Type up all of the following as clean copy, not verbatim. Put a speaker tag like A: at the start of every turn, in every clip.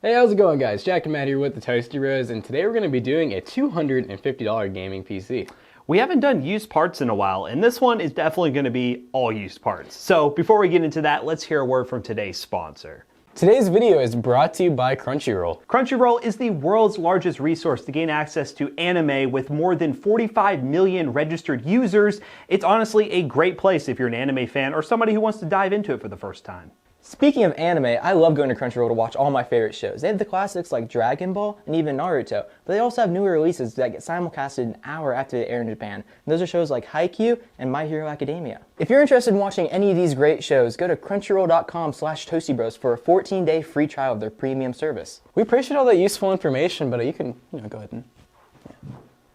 A: Hey, how's it going, guys? Jack and Matt here with the Toasty Bros, and today we're going to be doing a $250 gaming PC.
B: We haven't done used parts in a while, and this one is definitely going to be all used parts. So before we get into that, let's hear a word from today's sponsor.
A: Today's video is brought to you by Crunchyroll.
B: Crunchyroll is the world's largest resource to gain access to anime with more than 45 million registered users. It's honestly a great place if you're an anime fan or somebody who wants to dive into it for the first time.
C: Speaking of anime, I love going to Crunchyroll to watch all my favorite shows. They have the classics like Dragon Ball and even Naruto, but they also have newer releases that get simulcasted an hour after they air in Japan. And those are shows like Haikyuu and My Hero Academia. If you're interested in watching any of these great shows, go to crunchyroll.com/toastybros for a 14-day free trial of their premium service.
A: We appreciate all that useful information, but you can go ahead and...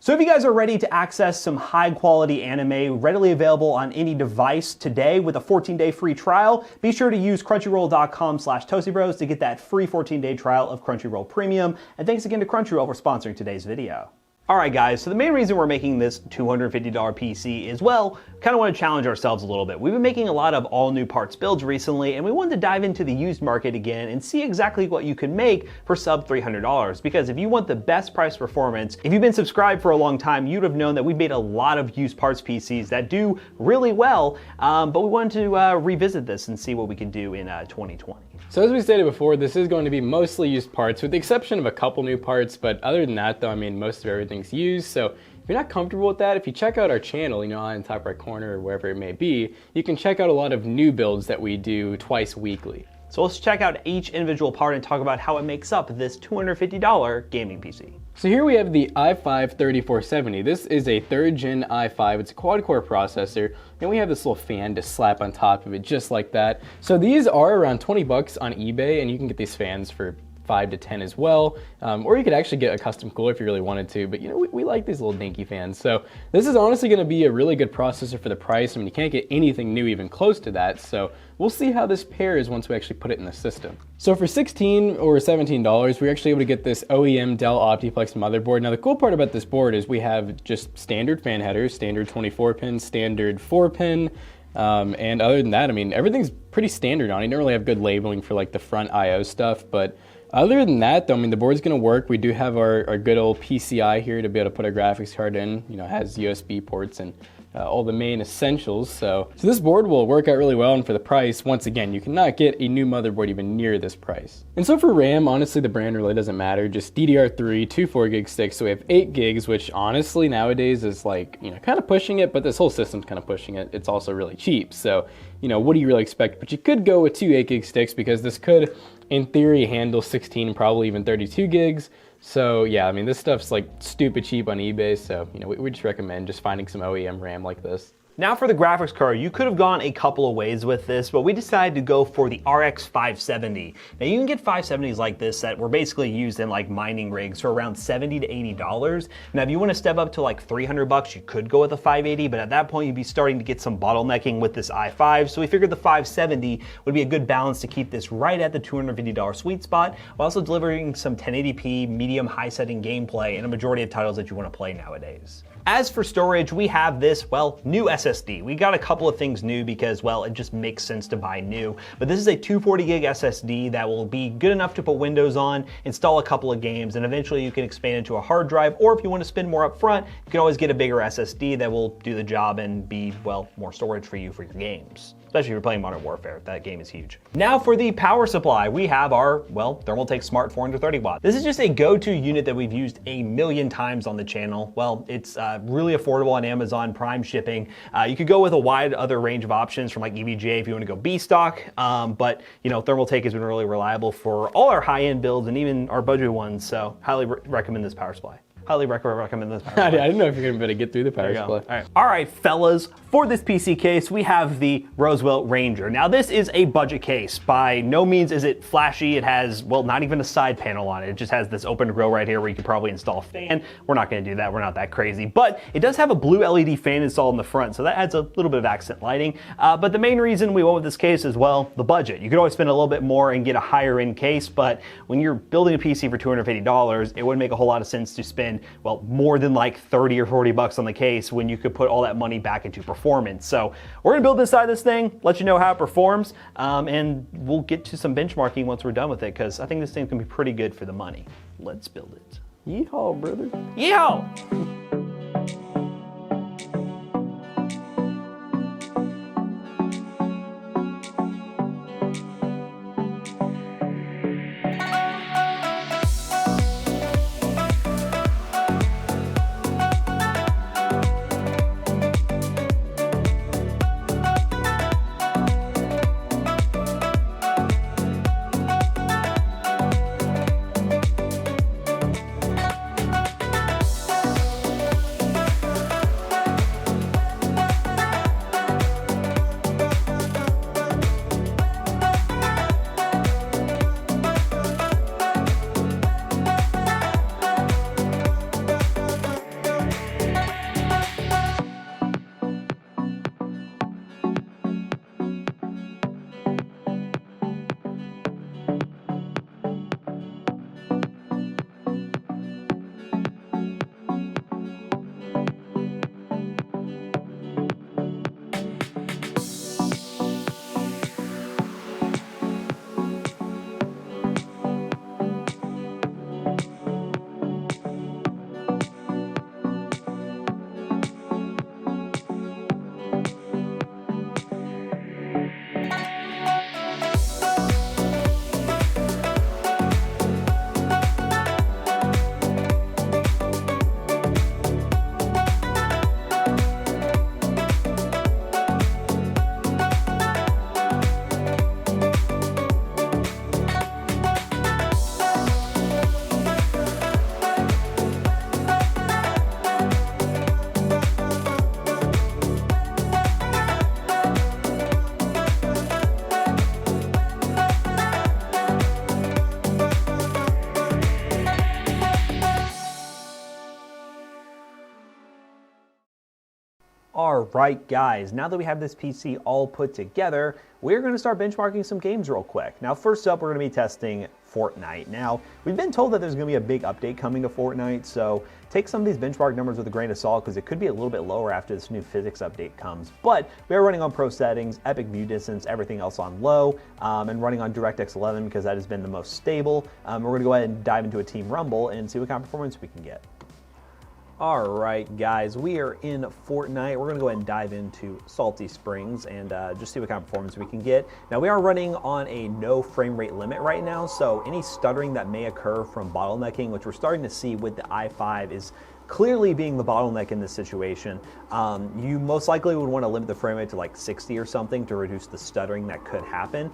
B: So if you guys are ready to access some high quality anime readily available on any device today with a 14-day free trial, be sure to use crunchyroll.com/toastybros to get that free 14-day trial of Crunchyroll Premium. And thanks again to Crunchyroll for sponsoring today's video. Alright guys, so the main reason we're making this $250 PC is, well, kind of want to challenge ourselves a little bit. We've been making a lot of all new parts builds recently, and we wanted to dive into the used market again and see exactly what you can make for sub $300. Because if you want the best price performance, if you've been subscribed for a long time, you'd have known that we've made a lot of used parts PCs that do really well, but we wanted to revisit this and see what we can do in 2020.
A: So as we stated before, this is going to be mostly used parts with the exception of a couple new parts, but other than that though, I mean, most of everything's used. So if you're not comfortable with that, if you check out our channel, on the top right corner or wherever it may be, you can check out a lot of new builds that we do twice weekly.
B: So let's check out each individual part and talk about how it makes up this $250 gaming PC.
A: So here we have the i5-3470. This is a 3rd gen i5. It's a quad-core processor, and we have this little fan to slap on top of it just like that. So these are around 20 bucks on eBay, and you can get these fans for 5 to 10 as well, or you could actually get a custom cooler if you really wanted to, but we like these little dinky fans. So this is honestly going to be a really good processor for the price. I mean, you can't get anything new even close to that, so we'll see how this pairs once we actually put it in the system. So for $16 or $17, we're actually able to get this OEM Dell Optiplex motherboard. Now the cool part about this board is we have just standard fan headers, standard 24-pin, standard 4-pin, and other than that, I mean, everything's pretty standard on it. You don't really have good labeling for like the front I/O stuff, but other than that though, I mean, the board's gonna work. We do have our good old PCI here to be able to put our graphics card in. It has USB ports and all the main essentials. So this board will work out really well, and for the price, once again, you cannot get a new motherboard even near this price. And so for RAM, honestly, the brand really doesn't matter. Just DDR3, 2 4-gig sticks, so we have 8 gigs, which honestly nowadays is like, kind of pushing it, but this whole system's kind of pushing it. It's also really cheap, so what do you really expect? But you could go with 2 8-gig sticks because this could, in theory, handle 16, probably even 32 gigs. So yeah, I mean, this stuff's like stupid cheap on eBay, so we just recommend just finding some OEM RAM like this.
B: Now for the graphics card, you could have gone a couple of ways with this, but we decided to go for the RX 570. Now you can get 570s like this that were basically used in like mining rigs for around $70 to $80. Now if you want to step up to like 300 bucks, you could go with a 580, but at that point you'd be starting to get some bottlenecking with this i5. So we figured the 570 would be a good balance to keep this right at the $250 sweet spot, while also delivering some 1080p medium high setting gameplay in a majority of titles that you want to play nowadays. As for storage, we have this, new SSD. We got a couple of things new because, it just makes sense to buy new. But this is a 240 gig SSD that will be good enough to put Windows on, install a couple of games, and eventually you can expand into a hard drive, or if you want to spend more up front, you can always get a bigger SSD that will do the job and be, more storage for you for your games. Especially if you're playing Modern Warfare, that game is huge. Now for the power supply, we have our, Thermaltake Smart 430 watt. This is just a go-to unit that we've used a million times on the channel. It's really affordable on Amazon Prime shipping. You could go with a wide other range of options from like EVGA if you want to go B stock, but Thermaltake has been really reliable for all our high-end builds and even our budget ones, so highly recommend this power supply. Highly recommend this power supply.
A: I didn't know if you're gonna get through the power supply.
B: All right, fellas, for this PC case, we have the Rosewilt Ranger. Now this is a budget case. By no means is it flashy. It has, not even a side panel on it. It just has this open grill right here where you could probably install a fan. We're not gonna do that, we're not that crazy. But it does have a blue LED fan installed in the front, so that adds a little bit of accent lighting. But the main reason we went with this case is, the budget. You could always spend a little bit more and get a higher end case, but when you're building a PC for $250, it wouldn't make a whole lot of sense to spend spend, well, more than like 30 or 40 bucks on the case when you could put all that money back into performance. So we're gonna build this side of this thing, let you know how it performs, and we'll get to some benchmarking once we're done with it, because I think this thing's gonna be pretty good for the money. Let's build it.
C: Yeehaw, brother.
B: Yeehaw! All right, guys, now that we have this PC all put together, we're going to start benchmarking some games real quick. Now, first up, we're going to be testing Fortnite. Now, we've been told that there's going to be a big update coming to Fortnite, so take some of these benchmark numbers with a grain of salt, because it could be a little bit lower after this new physics update comes. But we are running on pro settings, epic view distance, everything else on low, and running on DirectX 11 because that has been the most stable. We're going to go ahead and dive into a Team Rumble and see what kind of performance we can get. All right, guys, we are in Fortnite. We're gonna go ahead and dive into Salty Springs and just see what kind of performance we can get. Now, we are running on a no frame rate limit right now, so any stuttering that may occur from bottlenecking, which we're starting to see with the i5, is clearly being the bottleneck in this situation. You most likely would want to limit the frame rate to like 60 or something to reduce the stuttering that could happen.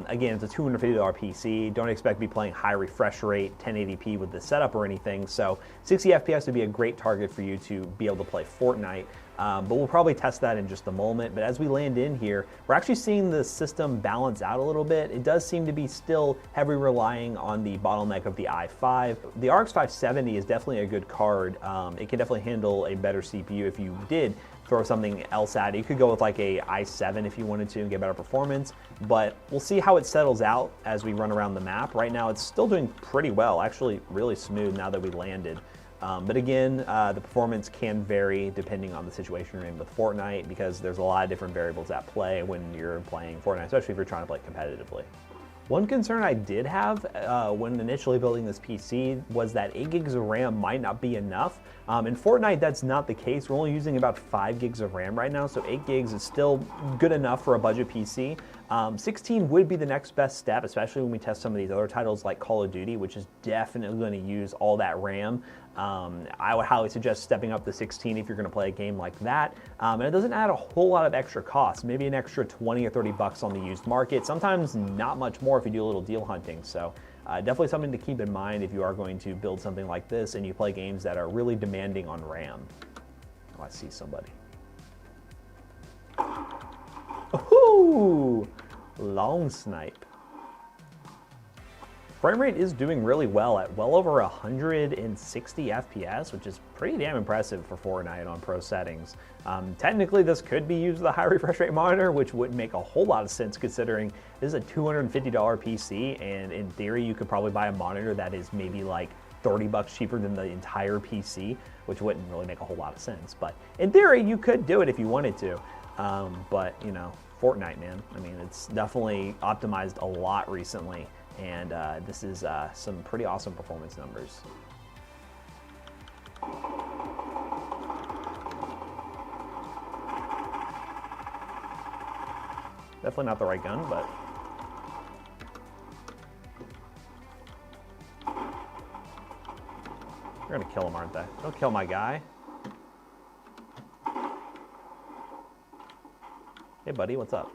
B: Again, it's a $250 PC. Don't expect to be playing high refresh rate, 1080p with the setup or anything. So 60 FPS would be a great target for you to be able to play Fortnite. But we'll probably test that in just a moment. But as we land in here, we're actually seeing the system balance out a little bit. It does seem to be still heavily relying on the bottleneck of the i5. The RX 570 is definitely a good card. It can definitely handle a better CPU if you did throw something else at it. You could go with like a i7 if you wanted to and get better performance, but we'll see how it settles out as we run around the map. Right now, it's still doing pretty well, actually really smooth now that we landed. But again, the performance can vary depending on the situation you're in with Fortnite, because there's a lot of different variables at play when you're playing Fortnite, especially if you're trying to play competitively. One concern I did have when initially building this PC was that 8 gigs of RAM might not be enough. In Fortnite, that's not the case. We're only using about 5 gigs of RAM right now, so 8 gigs is still good enough for a budget PC. 16 would be the next best step, especially when we test some of these other titles like Call of Duty, which is definitely going to use all that RAM. I would highly suggest stepping up to 16 if you're going to play a game like that. And it doesn't add a whole lot of extra costs, maybe an extra 20 or 30 bucks on the used market, sometimes not much more if you do a little deal hunting. So definitely something to keep in mind if you are going to build something like this and you play games that are really demanding on RAM. Oh, I see somebody. Ooh, long snipe. Frame rate is doing really well at well over 160 FPS, which is pretty damn impressive for Fortnite on pro settings. Technically, this could be used with a high refresh rate monitor, which wouldn't make a whole lot of sense considering this is a $250 PC, and in theory, you could probably buy a monitor that is maybe like $30 cheaper than the entire PC, which wouldn't really make a whole lot of sense. But in theory, you could do it if you wanted to. But, you know, Fortnite, man. I mean, it's definitely optimized a lot recently, and this is some pretty awesome performance numbers. Definitely not the right gun, but they're gonna kill him, aren't they? Don't kill my guy. Hey, buddy, what's up?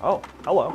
B: Oh, hello.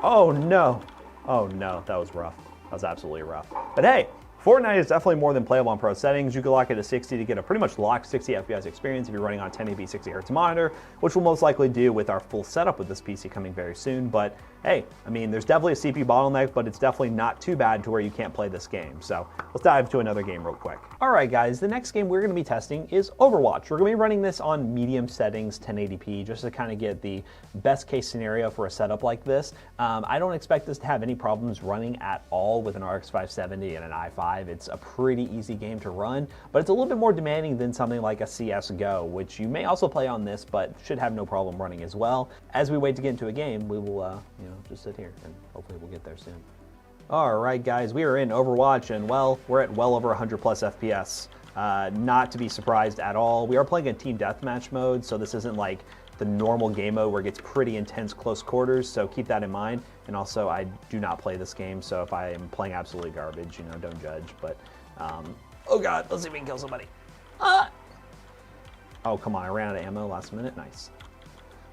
B: Oh, no. Oh, no, that was rough. That was absolutely rough. But hey, Fortnite is definitely more than playable on pro settings. You can lock it to 60 to get a pretty much locked 60 FPS experience if you're running on a 1080p 60Hz monitor, which we'll most likely do with our full setup with this PC coming very soon. But hey, I mean, there's definitely a CPU bottleneck, but it's definitely not too bad to where you can't play this game. So let's dive to another game real quick. All right, guys, the next game we're going to be testing is Overwatch. We're going to be running this on medium settings, 1080p, just to kind of get the best case scenario for a setup like this. I don't expect this to have any problems running at all with an RX 570 and an i5. It's a pretty easy game to run, but it's a little bit more demanding than something like a CSGO, which you may also play on this, but should have no problem running as well. As we wait to get into a game, we will, just sit here and hopefully we'll get there soon. All right, guys, we are in Overwatch, and well, we're at well over 100 plus FPS. Not to be surprised at all. We are playing a team deathmatch mode, so this isn't like the normal game mode where it gets pretty intense close quarters, so keep that in mind. And also, I do not play this game, so if I am playing absolutely garbage, don't judge. But, oh god, let's see if we can kill somebody. Oh, come on, I ran out of ammo last minute, nice.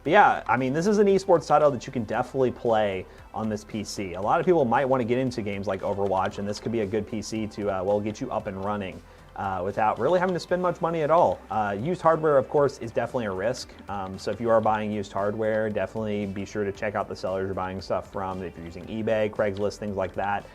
B: But yeah, I mean, this is an esports title that you can definitely play on this PC. A lot of people might want to get into games like Overwatch, and this could be a good PC to, well, get you up and running. Without really having to spend much money at all. Used hardware, of course, is definitely a risk. So if you are buying used hardware, definitely be sure to check out the sellers you're buying stuff from. If you're using eBay, Craigslist, things like that,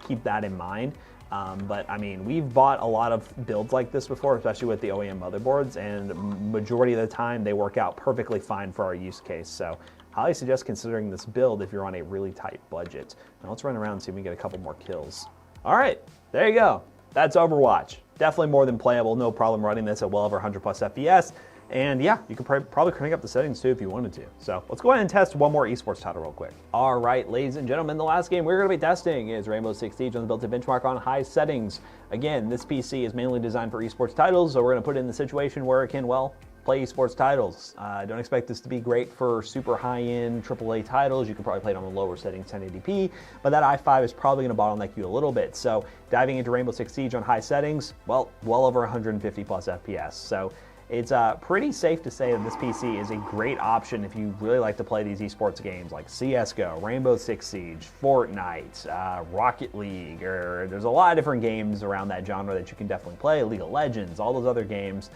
B: keep that in mind. But I mean, we've bought a lot of builds like this before, especially with the OEM motherboards, and majority of the time they work out perfectly fine for our use case. So highly suggest considering this build if you're on a really tight budget. Now let's run around and see if we can get a couple more kills. All right, there you go. That's Overwatch. Definitely more than playable, no problem running this at well over 100 plus FPS. And yeah, you could probably crank up the settings too if you wanted to. So let's go ahead and test one more esports title real quick. All right, ladies and gentlemen, the last game we're going to be testing is Rainbow Six Siege on the built-in benchmark on high settings. Again, this PC is mainly designed for esports titles, so we're going to put it in the situation where it can, well, play esports titles. Don't expect this to be great for super high-end AAA titles. You can probably play it on the lower settings, 1080p, but that i5 is probably going to bottleneck you a little bit. So diving into Rainbow Six Siege on high settings, well over 150 plus FPS. So it's pretty safe to say that this PC is a great option if you really like to play these esports games like CSGO, Rainbow Six Siege, Fortnite, Rocket League, or there's a lot of different games around that genre that you can definitely play, League of Legends, all those other games.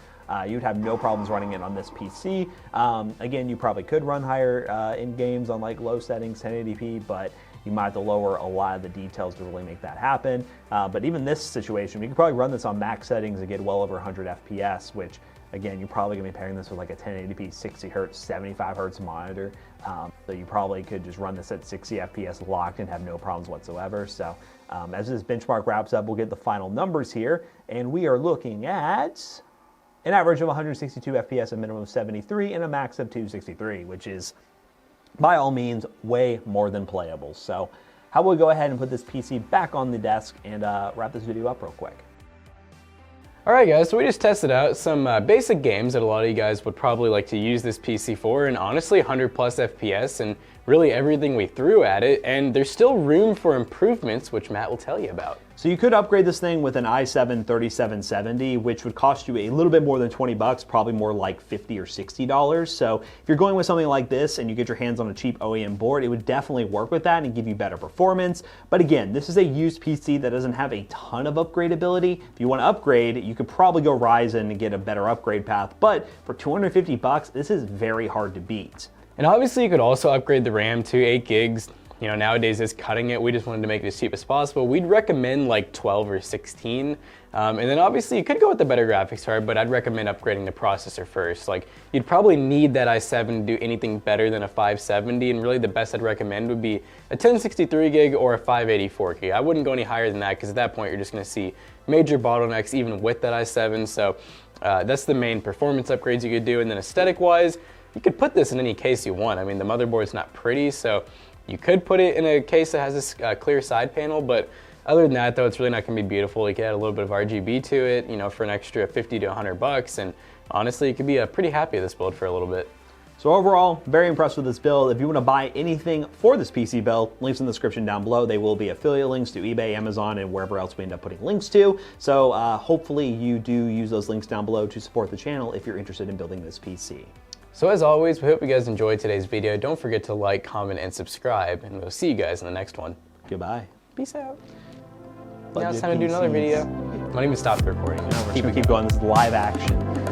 B: You'd have no problems running it on this PC. Again, you probably could run higher in games on like low settings, 1080p, but you might have to lower a lot of the details to really make that happen. But even this situation, we could probably run this on max settings and get well over 100 FPS, which again, you're probably gonna be pairing this with like a 1080p 60 hertz, 75 hertz monitor. So you probably could just run this at 60 FPS locked and have no problems whatsoever. So as this benchmark wraps up, we'll get the final numbers here. And we are looking at an average of 162 FPS, a minimum of 73, and a max of 263, which is by all means way more than playable. So how about we go ahead and put this PC back on the desk and wrap this video up real quick.
A: Alright guys, so we just tested out some basic games that a lot of you guys would probably like to use this PC for, and honestly 100 plus FPS and really everything we threw at it, and there's still room for improvements, which Matt will tell you about.
B: So you could upgrade this thing with an i7 3770, which would cost you a little bit more than 20 bucks, probably more like $50 or $60. So if you're going with something like this and you get your hands on a cheap OEM board, it would definitely work with that and give you better performance. But again, this is a used PC that doesn't have a ton of upgradability. If you want to upgrade, you could probably go Ryzen and get a better upgrade path, but for 250 bucks, this is very hard to beat.
A: And obviously you could also upgrade the RAM to 8 gigs, you know, nowadays is cutting it. We just wanted to make it as cheap as possible. We'd recommend like 12 or 16. And then obviously you could go with the better graphics card, but I'd recommend upgrading the processor first. Like, you'd probably need that i7 to do anything better than a 570, and really the best I'd recommend would be a 1063 gig or a 584 gig. I wouldn't go any higher than that, because at that point you're just gonna see major bottlenecks even with that i7. So that's the main performance upgrades you could do. And then aesthetic wise, you could put this in any case you want. I mean, the motherboard's not pretty, so you could put it in a case that has this clear side panel, but other than that, though, it's really not going to be beautiful. You could add a little bit of RGB to it, you know, for an extra 50 to 100 bucks, and honestly, you could be pretty happy with this build for a little bit.
B: So overall, very impressed with this build. If you want to buy anything for this PC build, links in the description down below. They will be affiliate links to eBay, Amazon, and wherever else we end up putting links to. So hopefully you do use those links down below to support the channel if you're interested in building this PC.
A: So as always, we hope you guys enjoyed today's video. Don't forget to like, comment, and subscribe, and we'll see you guys in the next one.
B: Goodbye.
A: Peace out. Now it's time to do another video. My name is Stop the Recording.
B: We're gonna keep going. This is live action.